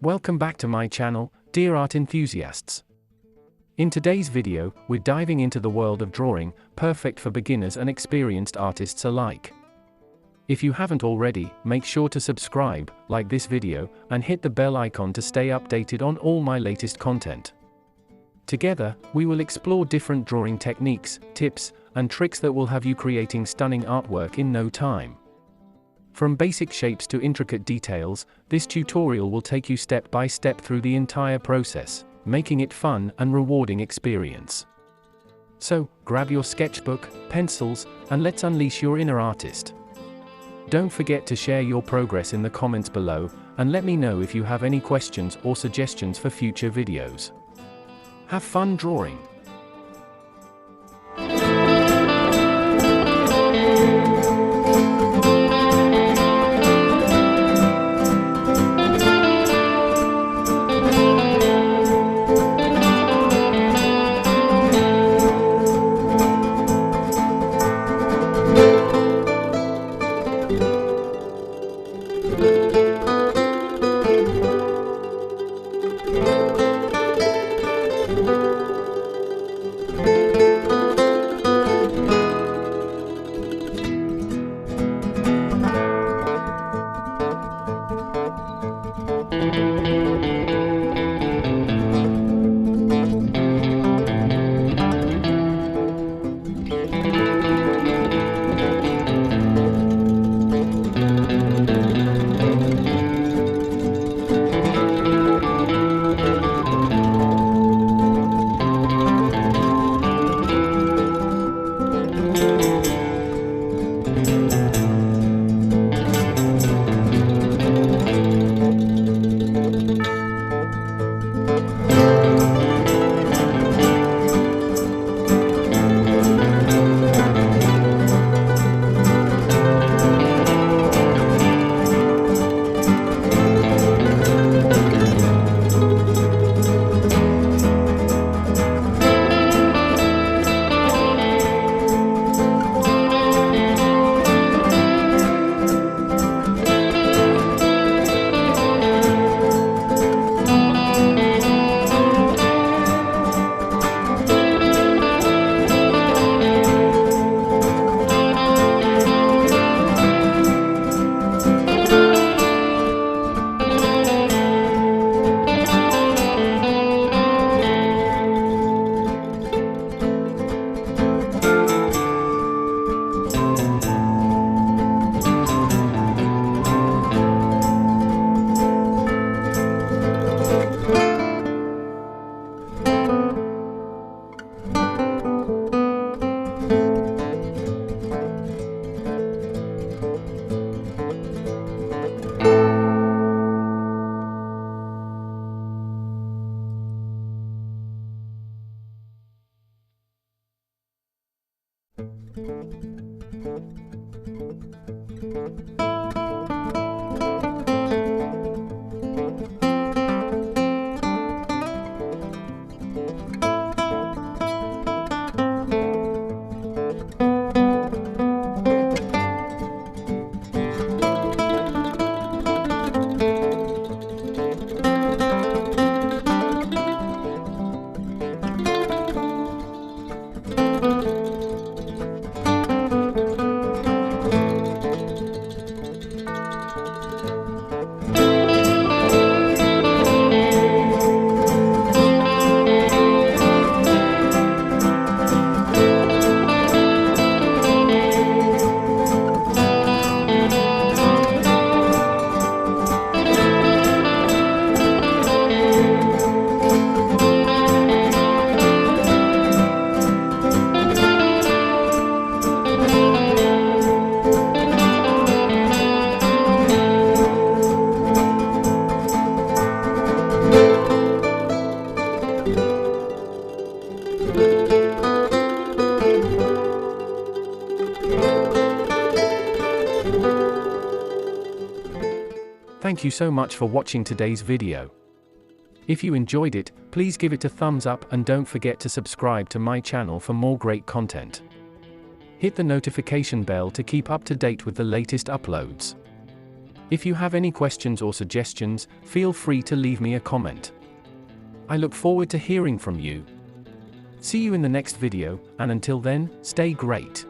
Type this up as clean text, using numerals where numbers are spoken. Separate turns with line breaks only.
Welcome back to my channel, dear art enthusiasts. In today's video, we're diving into the world of drawing, perfect for beginners and experienced artists alike. If you haven't already, make sure to subscribe, like this video, and hit the bell icon to stay updated on all my latest content. Together, we will explore different drawing techniques, tips, and tricks that will have you creating stunning artwork in no time. From basic shapes to intricate details, this tutorial will take you step by step through the entire process, making it fun and rewarding experience. So, grab your sketchbook, pencils, and let's unleash your inner artist. Don't forget to share your progress in the comments below, and let me know if you have any questions or suggestions for future videos. Have fun drawing! Thank you so much for watching today's video. If you enjoyed it, please give it a thumbs up and don't forget to subscribe to my channel for more great content. Hit the notification bell to keep up to date with the latest uploads. If you have any questions or suggestions, feel free to leave me a comment. I look forward to hearing from you. See you in the next video, and until then, stay great.